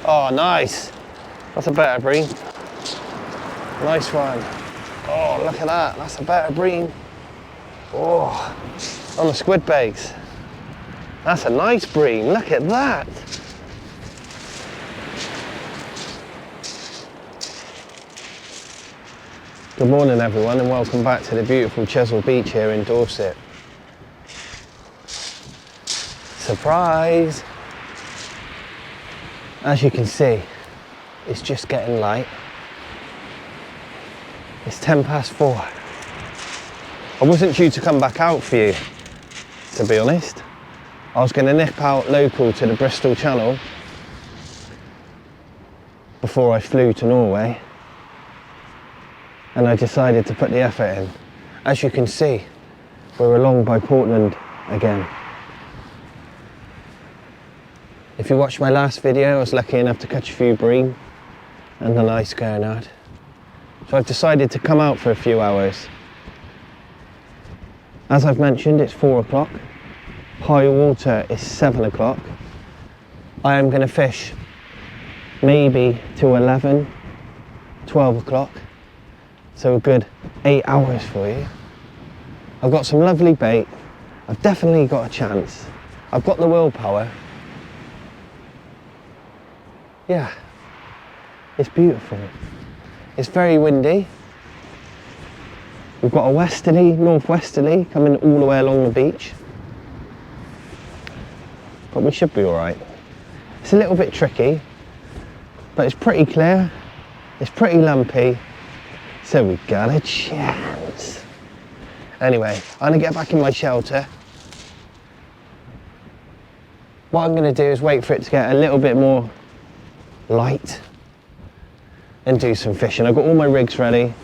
Oh, nice. That's a better bream. Nice one. Oh, look at that. That's a better bream. Oh, on the squid baits. That's a nice bream. Look at that. Good morning, everyone, and welcome back to the beautiful Chesil Beach here in Dorset. Surprise! As you can see, it's just getting light. It's 4:10. I wasn't due to come back out for you, to be honest. I was going to nip out local to the Bristol Channel before I flew to Norway, and I decided to put the effort in. As you can see, we're along by Portland again. If you watched my last video, I was lucky enough to catch a few bream and a nice gurnard. So I've decided to come out for a few hours. As I've mentioned, it's 4 o'clock. High water is 7 o'clock. I am going to fish maybe to 11, 12 o'clock. So a good 8 hours for you. I've got some lovely bait. I've definitely got a chance. I've got the willpower. Yeah, it's beautiful. It's very windy. We've got a westerly, northwesterly coming all the way along the beach. But we should be all right. It's a little bit tricky, but it's pretty clear. It's pretty lumpy. So we got a chance. Anyway, I'm gonna get back in my shelter. What I'm gonna do is wait for it to get a little bit more light and do some fishing. I've got all my rigs ready.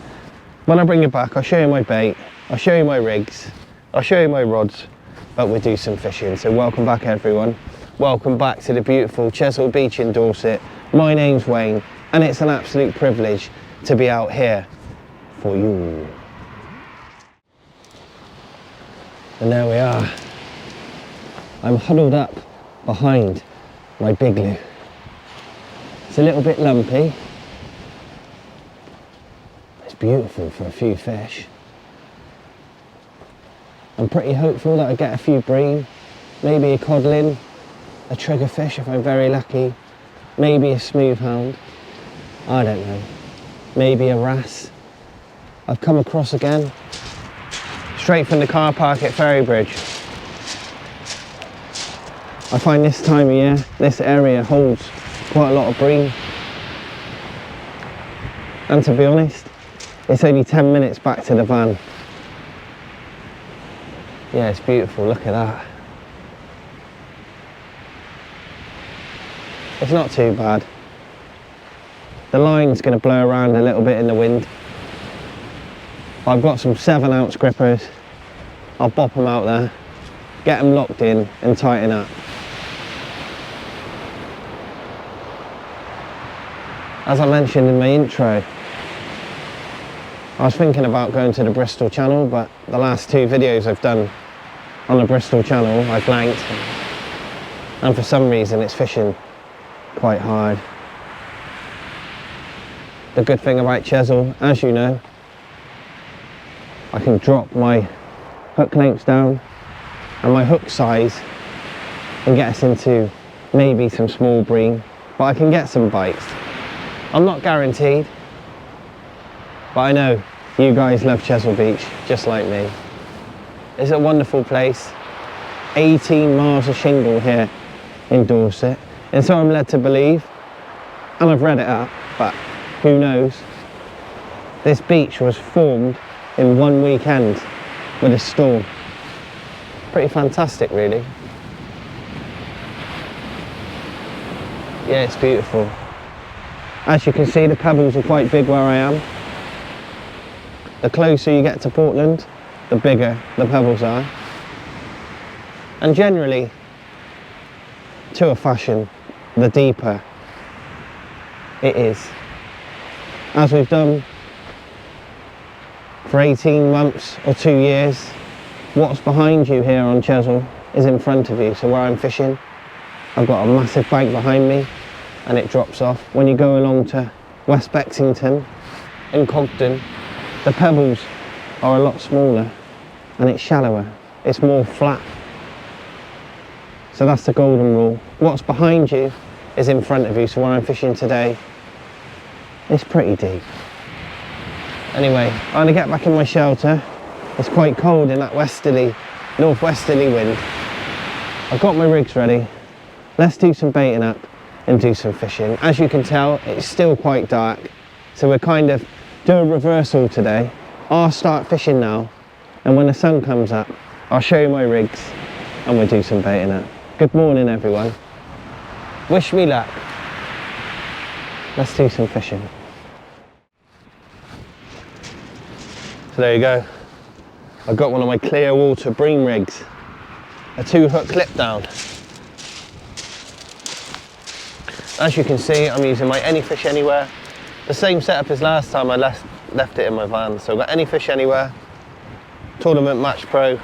When I bring it back, I'll show you my bait, I'll show you my rigs, I'll show you my rods, but we'll do some fishing. So welcome back, everyone. Welcome back to the beautiful Chesil Beach in Dorset. My name's Wayne, and it's an absolute privilege to be out here for you. And there we are. I'm huddled up behind my bigloo. It's a little bit lumpy. It's beautiful for a few fish. I'm pretty hopeful that I get a few bream, maybe a codlin, a triggerfish if I'm very lucky, maybe a smooth hound, I don't know, maybe a wrasse. I've come across again, straight from the car park at Ferrybridge. I find this time of year, this area holds quite a lot of bream. And to be honest, it's only 10 minutes back to the van. Yeah, it's beautiful, look at that. It's not too bad. The line's going to blow around a little bit in the wind. I've got some 7-ounce grippers. I'll bop them out there, get them locked in and tighten up. As I mentioned in my intro, I was thinking about going to the Bristol Channel, but the last 2 videos I've done on the Bristol Channel, I blanked. And for some reason it's fishing quite hard. The good thing about Chesil, as you know, I can drop my hook lengths down and my hook size and get us into maybe some small bream, but I can get some bites. I'm not guaranteed, but I know you guys love Chesil Beach just like me. It's a wonderful place. 18 miles of shingle here in Dorset, and so I'm led to believe, and I've read it up, but who knows, this beach was formed in one weekend with a storm. Pretty fantastic, really. Yeah, it's beautiful. As you can see, the pebbles are quite big where I am. The closer you get to Portland, the bigger the pebbles are. And generally, to a fashion, the deeper it is. As we've done for 18 months or 2 years, what's behind you here on Chesil is in front of you. So where I'm fishing, I've got a massive bank behind me. and it drops off. When you go along to West Bexington in Cobden, the pebbles are a lot smaller and it's shallower, it's more flat. So that's the golden rule. What's behind you is in front of you, so where I'm fishing today, it's pretty deep. Anyway, I'm gonna get back in my shelter. It's quite cold in that northwesterly wind. I've got my rigs ready. Let's do some baiting up and do some fishing. As you can tell, it's still quite dark, so we're kind of doing reversal today. I'll start fishing now, and when the sun comes up, I'll show you my rigs and we'll do some baiting up. Good morning, everyone. Wish me luck. Let's do some fishing. So there you go. I've got one of my clear water bream rigs, a 2-hook clip down. As you can see, I'm using my Any Fish Anywhere. The same setup as last time I left it in my van. So I've got Any Fish Anywhere, Tournament Match Pro,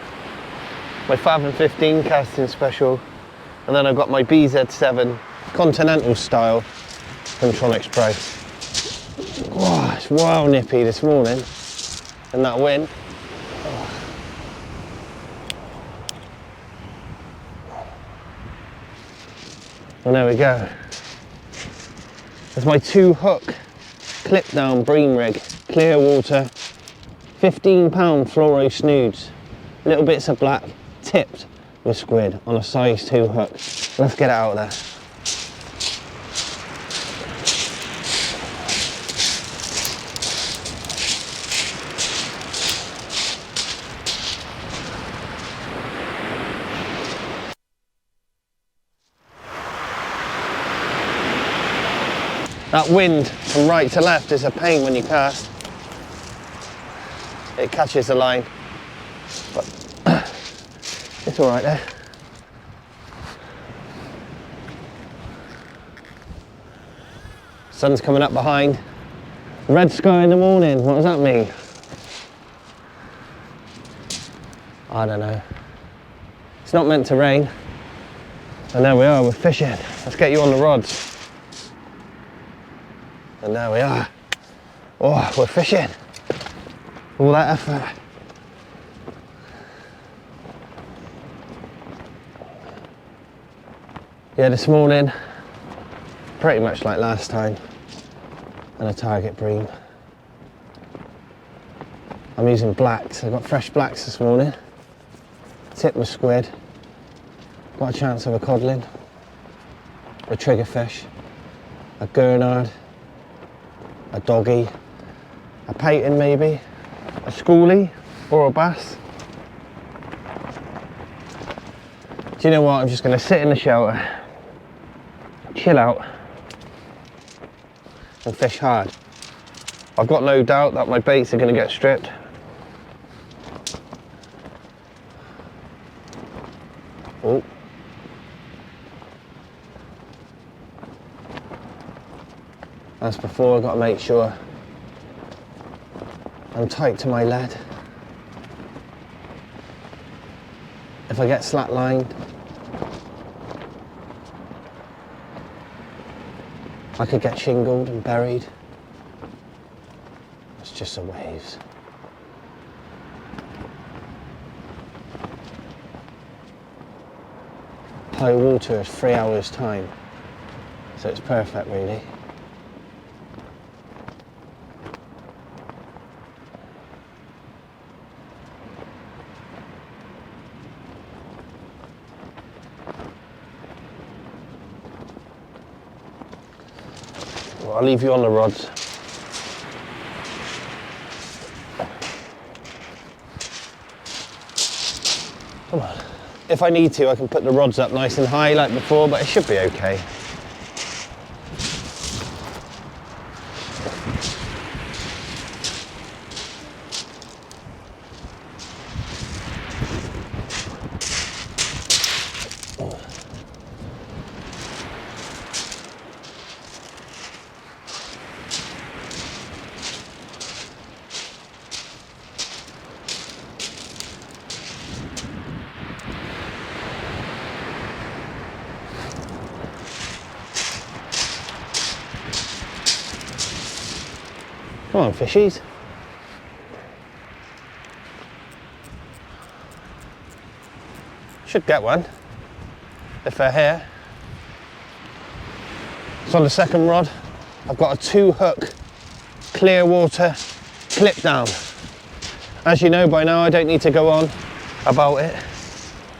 my Fathom 15 casting special, and then I've got my BZ7 Continental style from Tronics Pro. Wow, it's wild nippy this morning, and that wind. Well, there we go. There's my 2-hook clip down bream rig, clear water, £15 fluoro snoods, little bits of black, tipped with squid on a size 2 hook. Let's get it out there. That wind from right to left is a pain when you cast. It catches the line, but it's all right there. Sun's coming up behind. Red sky in the morning, what does that mean? I don't know. It's not meant to rain. And there we are, we're fishing. Let's get you on the rods. And there we are. Oh, we're fishing. All that effort. Yeah, this morning, pretty much like last time, and a target bream. I'm using blacks. I got fresh blacks this morning. Tipped with squid. Got a chance of a codlin, a triggerfish, a gurnard, a doggy, a pating maybe, a schoolie or a bass. Do you know what? I'm just going to sit in the shelter, chill out and fish hard. I've got no doubt that my baits are going to get stripped. Oh. As before, I've got to make sure I'm tight to my lead. If I get slack lined, I could get shingled and buried. It's just the waves. High water is 3 hours time, so it's perfect really. I'll leave you on the rods. Come on. If I need to, I can put the rods up nice and high like before, but it should be okay. Come on, fishies. Should get one if they're here. So on the second rod, I've got a 2-hook clear water clip down. As you know by now, I don't need to go on about it.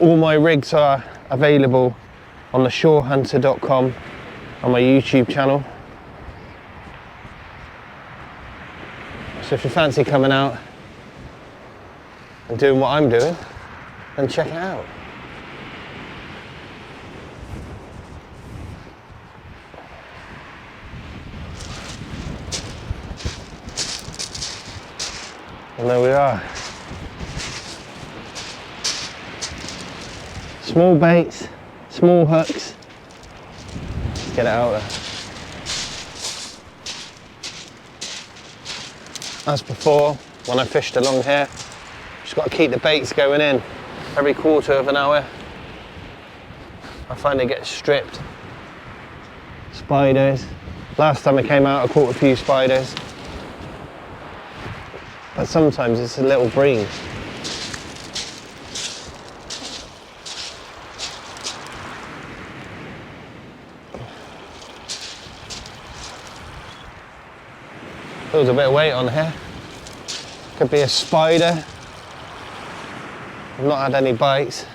All my rigs are available on the shorehunter.com on my YouTube channel. So if you fancy coming out and doing what I'm doing, then check it out. And there we are. Small baits, small hooks. Let's get it out there. As before, when I fished along here, just got to keep the baits going in every quarter of an hour. I find they get stripped. Spiders. Last time I came out, I caught a few spiders. But sometimes it's a little bream. Feels a bit of weight on here. Could be a spider. I've not had any bites.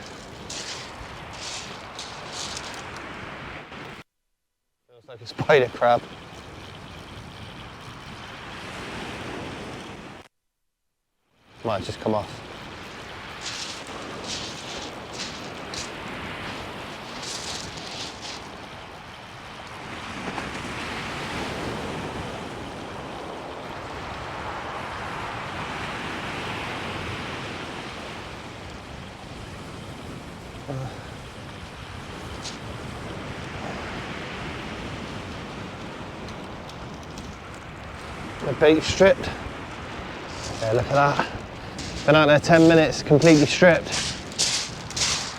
Feels like a spider crab. Might just come off. The bait stripped. Yeah, look at that. Been out there 10 minutes, completely stripped.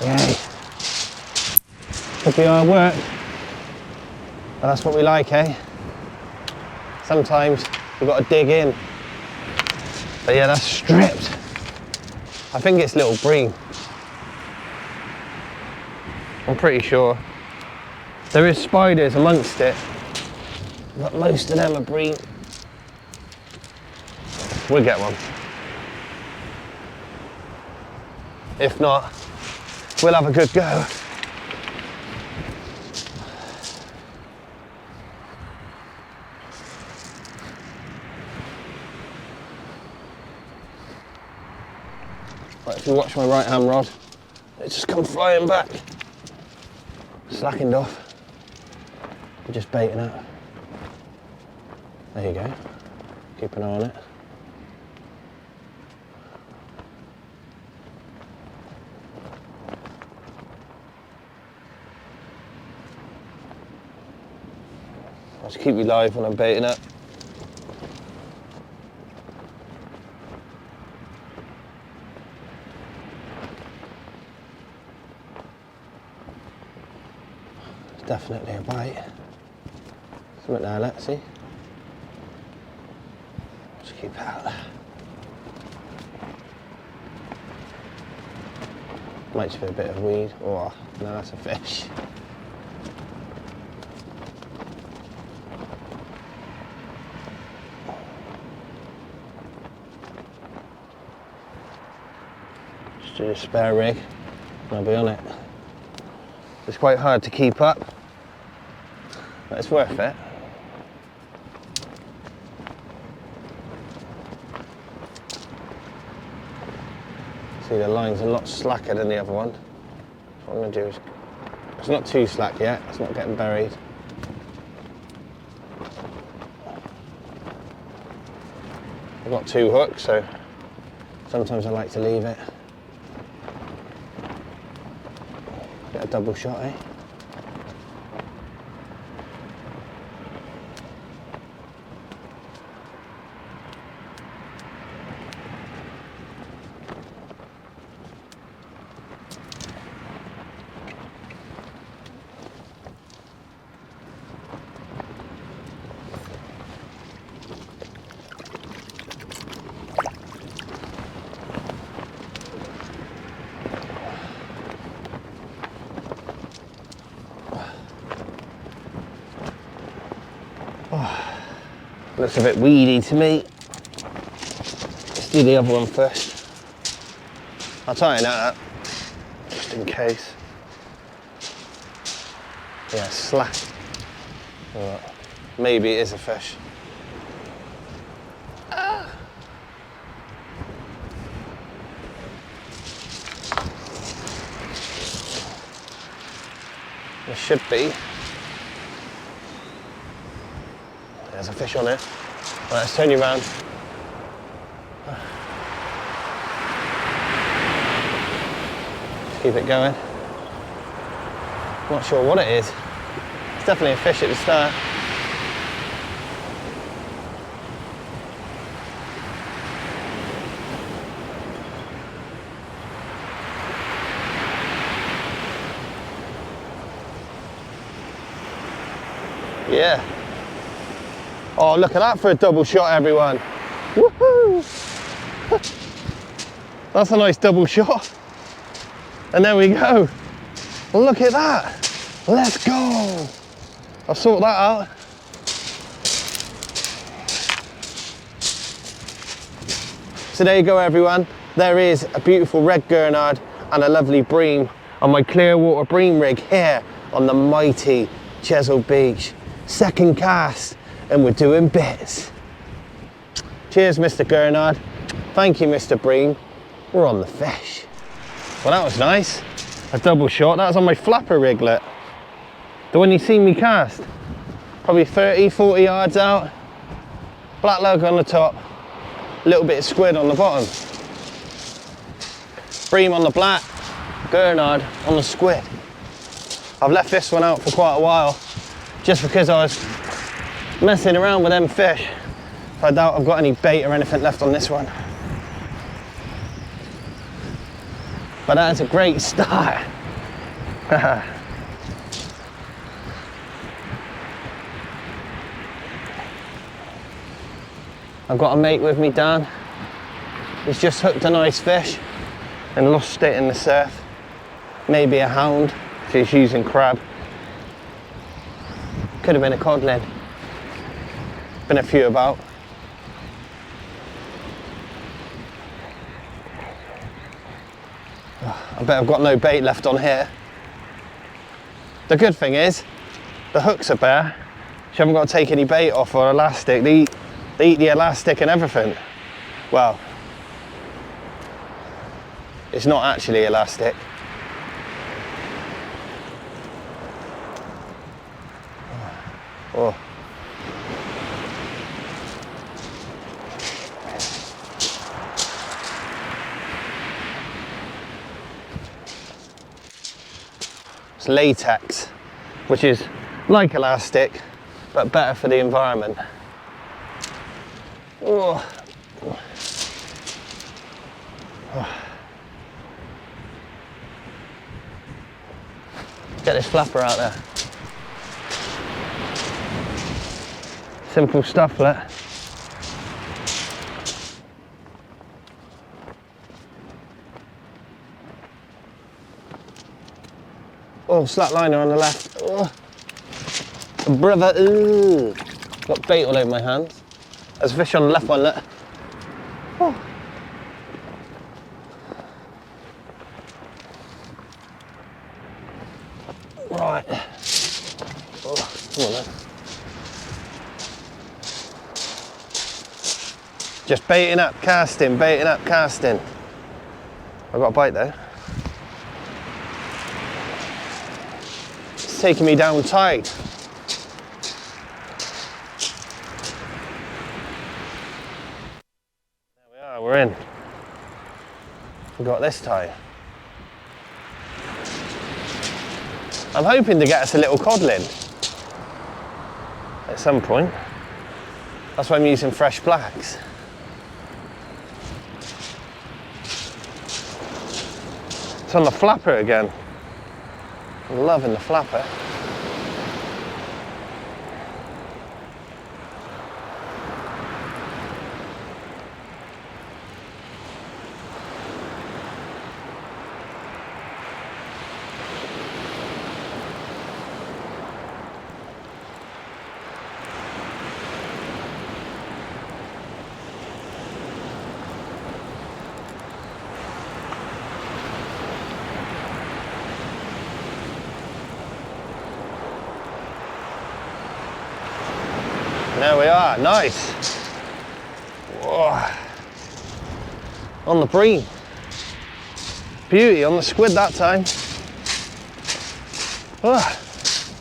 Yay. Could be hard work, but that's what we like, eh? Sometimes you've got to dig in. But yeah, that's stripped. I think it's little bream. I'm pretty sure. There is spiders amongst it, but most of them are bream. We'll get one. If not, we'll have a good go. Right, if you watch my right hand rod, it's just come flying back. Slackened off. I'm just baiting it. There you go. Keep an eye on it. Just keep you live when I'm baiting it. It's definitely a bite. Something there, let's see. Just keep it out there. Might just be a bit of weed. Oh, no, that's a fish. Just do a spare rig and I'll be on it. It's quite hard to keep up, but it's worth it. See, the line's a lot slacker than the other one. What I'm going to do is, it's not too slack yet, it's not getting buried. I've got 2 hooks, so sometimes I like to leave it. Get a double shot, eh? Looks a bit weedy to me. Let's do the other one first. I'll tighten that up, just in case. Yeah, slack. Right. Maybe it is a fish. There should be. There's a fish on it. Right, let's turn you around. Just keep it going. Not sure what it is. It's definitely a fish at the start. Yeah. Oh, look at that for a double shot, everyone. Woohoo! That's a nice double shot. And there we go. Look at that. Let's go. I'll sort that out. So there you go, everyone. There is a beautiful red gurnard and a lovely bream on my clear water bream rig here on the mighty Chesil Beach. Second cast, and we're doing bits. Cheers, Mr. Gurnard. Thank you, Mr. Bream. We're on the fish. Well, that was nice. A double shot. That was on my flapper riglet. The one you seen me cast. Probably 30, 40 yards out. Black lug on the top. A little bit of squid on the bottom. Bream on the black. Gurnard on the squid. I've left this one out for quite a while, just because I was messing around with them fish. So I doubt I've got any bait or anything left on this one. But that's a great start. I've got a mate with me, Dan. He's just hooked a nice fish and lost it in the surf. Maybe a hound if he's using crab. Could have been a codlin. Been a few about. I bet I've got no bait left on here. The good thing is, the hooks are bare. You haven't got to take any bait off or elastic. They eat the elastic and everything. Well, it's not actually elastic. Oh. It's latex, which is like elastic, but better for the environment. Oh. Oh. Get this flapper out there. Simple stuff, that. Oh, slack liner on the left. Oh. Brother, ooh. Got bait all over my hands. There's a fish on the left one, look. Oh. Right. Oh, come on then. Just baiting up, casting, baiting up, casting. I've got a bite though. It's taking me down tight. There we are, we're in. We've got this tie. I'm hoping to get us a little codlin at some point. That's why I'm using fresh blacks. It's on the flapper again. I'm loving the flapper. there we are, nice. Whoa. On the bream. Beauty on the squid that time. Oh.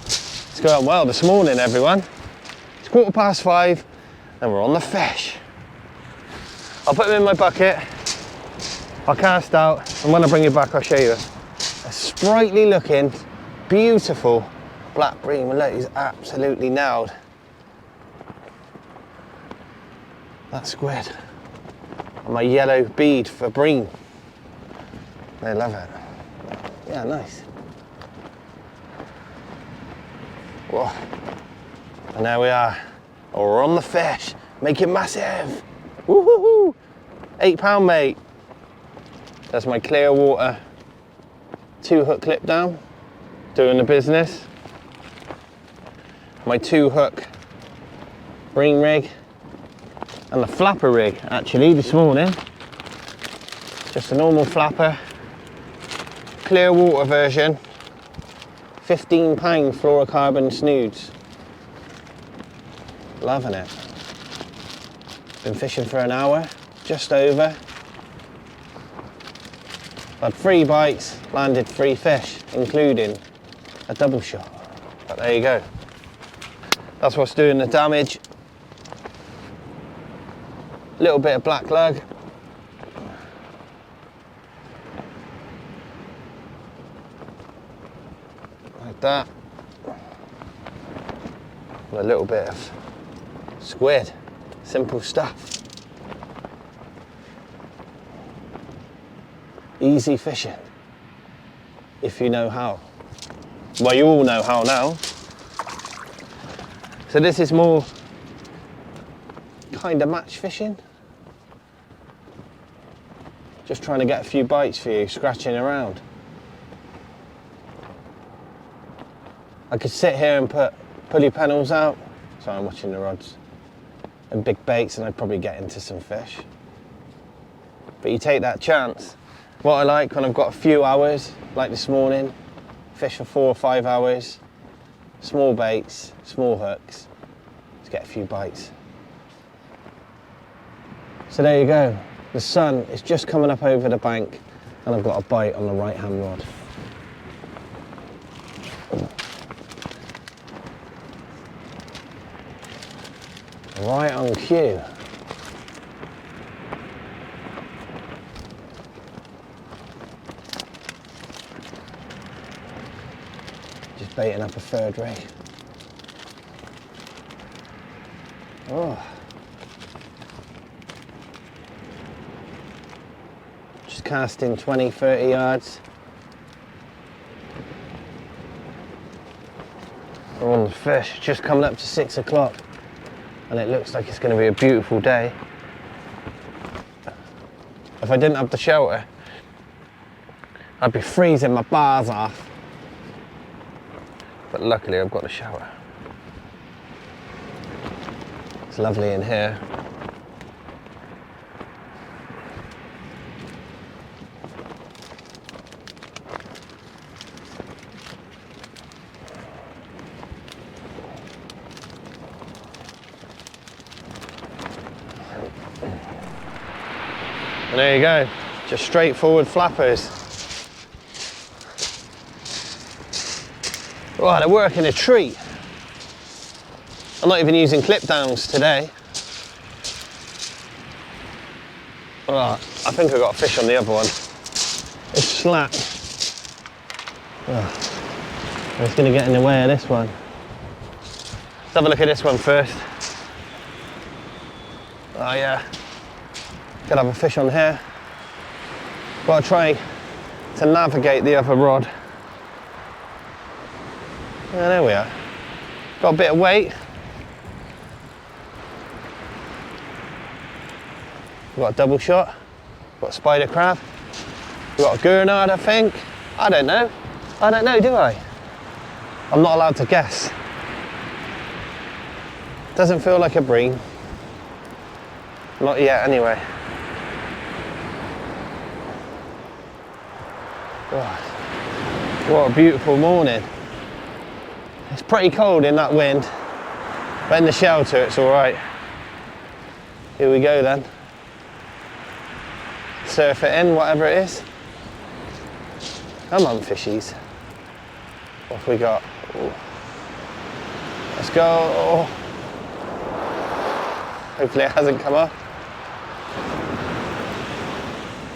It's going well this morning, everyone. It's 5:15 and we're on the fish. I'll put them in my bucket, I'll cast out, and when I bring you back I'll show you a sprightly looking, beautiful black bream. And look, he's absolutely nailed that squid. And my yellow bead for bream. They love it. Yeah, nice. Whoa. And there we are. Oh, we're on the fish. Make it massive. Woohoo! £8, mate. That's my clear water 2-hook clip down. Doing the business. My 2-hook bream rig. And the flapper rig, actually, this morning. Just a normal flapper. Clear water version. £15 fluorocarbon snoods. Loving it. Been fishing for an hour, just over. Had 3 bites, landed 3 fish, including a double shot. But there you go. That's what's doing the damage. Little bit of black lug. Like that. And a little bit of squid. Simple stuff. Easy fishing. If you know how. Well, you all know how now. So this is more kind of match fishing. Just trying to get a few bites for you, scratching around. I could sit here and put pulley panels out. Sorry, I'm watching the rods. And big baits, and I'd probably get into some fish. But you take that chance. What I like when I've got a few hours, like this morning, fish for 4 or 5 hours, small baits, small hooks, to get a few bites. So there you go. The sun is just coming up over the bank, and I've got a bite on the right-hand rod. Right on cue. Just baiting up a 3rd rig. Oh. Just casting 20, 30 yards. We're on the fish, just coming up to 6 o'clock. And it looks like it's going to be a beautiful day. If I didn't have the shelter, I'd be freezing my bars off. But luckily I've got the shelter. It's lovely in here. And there you go, just straightforward flappers. Oh, they're working a treat. I'm not even using clip downs today. Oh, I think I got a fish on the other one. It's slack. Oh, it's going to get in the way of this one. Let's have a look at this one first. Oh yeah. Could have a fish on here. Got to try to navigate the other rod. Yeah, there we are. Got a bit of weight. Got a double shot. Got a spider crab. Got a gurnard, I think. I don't know. I don't know, do I? I'm not allowed to guess. Doesn't feel like a bream. Not yet, anyway. God, what a beautiful morning. It's pretty cold in that wind. But in the shelter it's all right. Here we go then. Surf it in, whatever it is. Come on, fishies. What have we got? Ooh. Let's go. Hopefully it hasn't come off.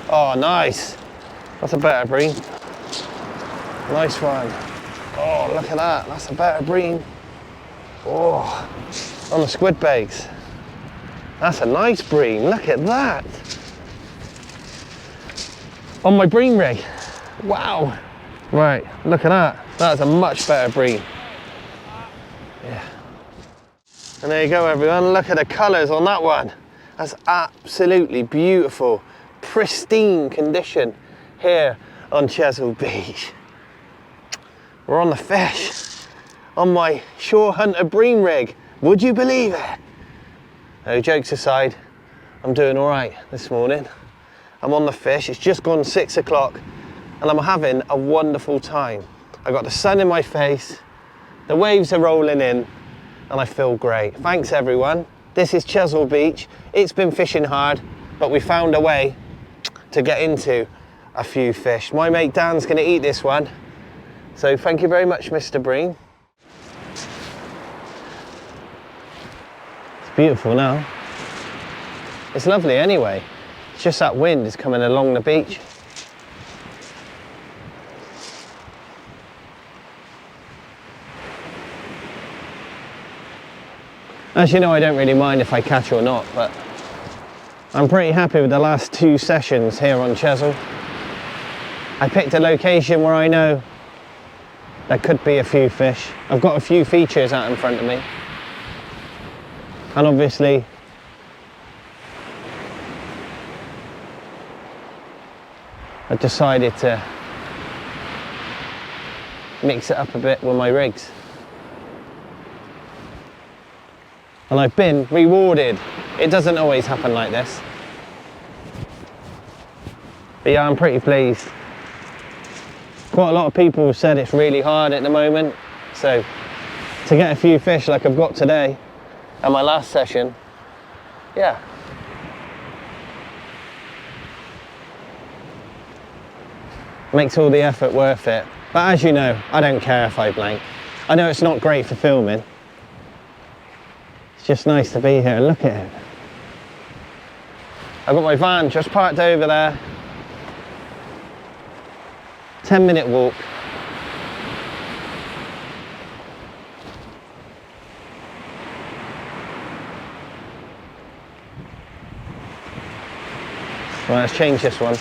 Oh, nice. That's a better bream. Nice one. Oh, look at that. That's a better bream. Oh, on the squid baits. That's a nice bream. Look at that. On my bream rig. Wow. Right, look at that. That's a much better bream. Yeah. And there you go, everyone. Look at the colours on that one. That's absolutely beautiful. Pristine condition here on Chesil Beach. We're on the fish on my Shore Hunter bream rig. Would you believe it? No, jokes aside, I'm doing all right this morning. I'm on the fish. It's just gone 6 o'clock and I'm having a wonderful time. I got the sun in my face, the waves are rolling in, and I feel great. Thanks everyone. This is Chesil Beach. It's been fishing hard, but we found a way to get into a few fish. My mate Dan's gonna eat this one. So thank you very much, Mr. Bream. It's beautiful now. It's lovely anyway. It's just that wind is coming along the beach. As you know, I don't really mind if I catch or not, but I'm pretty happy with the last 2 sessions here on Chesil. I picked a location where I know there could be a few fish. I've got a few features out in front of me. And obviously, I decided to mix it up a bit with my rigs. And I've been rewarded. It doesn't always happen like this. But yeah, I'm pretty pleased. Quite a lot of people have said it's really hard at the moment. So to get a few fish like I've got today and my last session, yeah. Makes all the effort worth it. But as you know, I don't care if I blank. I know it's not great for filming. It's just nice to be here. Look at it. I've got my van just parked over there. 10-minute walk. Right, let's change this one.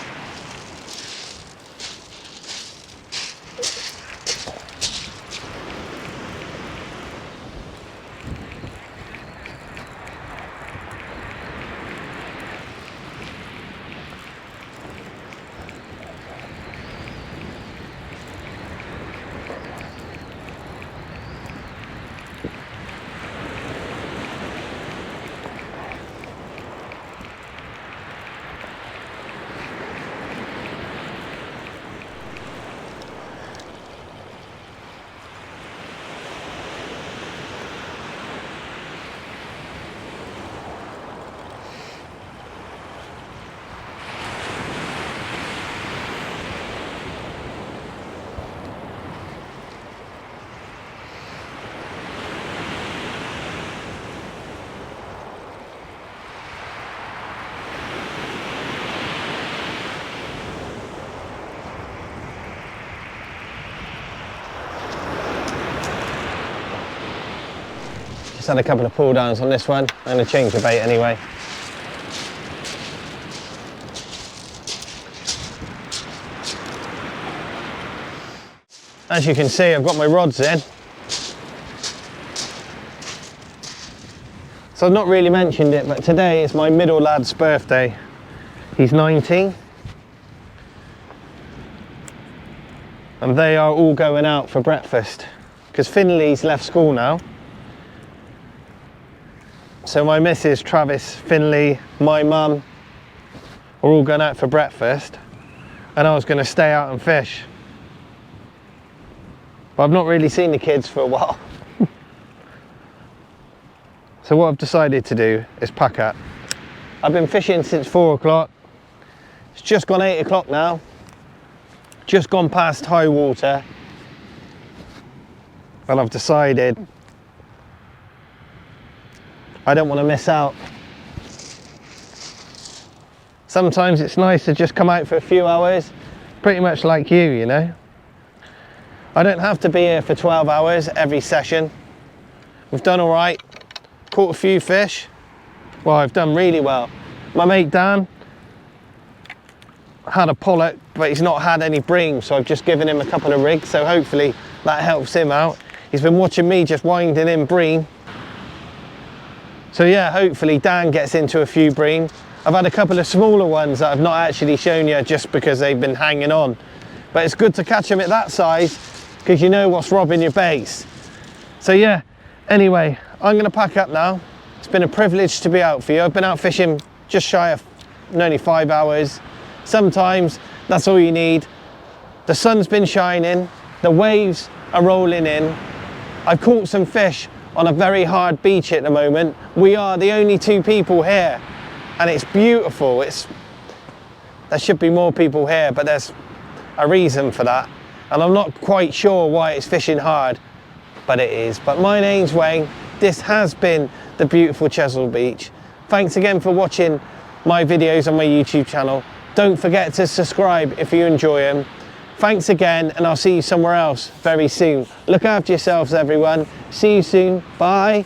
Just had a couple of pull downs on this one. I'm going to change the bait anyway. As you can see, I've got my rods in. So I've not really mentioned it, but today is my middle lad's birthday. He's 19. And they are all going out for breakfast because Finley's left school now. So my missus, Travis, Finley, my mum are all going out for breakfast and I was going to stay out and fish. But I've not really seen the kids for a while. So what I've decided to do is pack up. I've been fishing since 4 o'clock. It's just gone 8 o'clock now. Just gone past high water. And I've decided I don't want to miss out. Sometimes it's nice to just come out for a few hours, pretty much like you know. I don't have to be here for 12 hours every session. We've done all right, caught a few fish. Well, I've done really well. My mate Dan had a pollock, but he's not had any bream, so I've just given him a couple of rigs, so hopefully that helps him out. He's been watching me just winding in bream. So yeah, hopefully Dan gets into a few bream. I've had a couple of smaller ones that I've not actually shown you just because they've been hanging on. But it's good to catch them at that size because you know what's robbing your baits. So yeah, anyway, I'm gonna pack up now. It's been a privilege to be out for you. I've been out fishing just shy of nearly 5 hours. Sometimes that's all you need. The sun's been shining, the waves are rolling in. I've caught some fish on a very hard beach at the moment. We are the only 2 people here and it's beautiful. There should be more people here, but there's a reason for that. And I'm not quite sure why it's fishing hard, but it is. But my name's Wayne. This has been the beautiful Chesil Beach. Thanks again for watching my videos on my YouTube channel. Don't forget to subscribe if you enjoy them. Thanks again, and I'll see you somewhere else very soon. Look after yourselves, everyone. See you soon. Bye.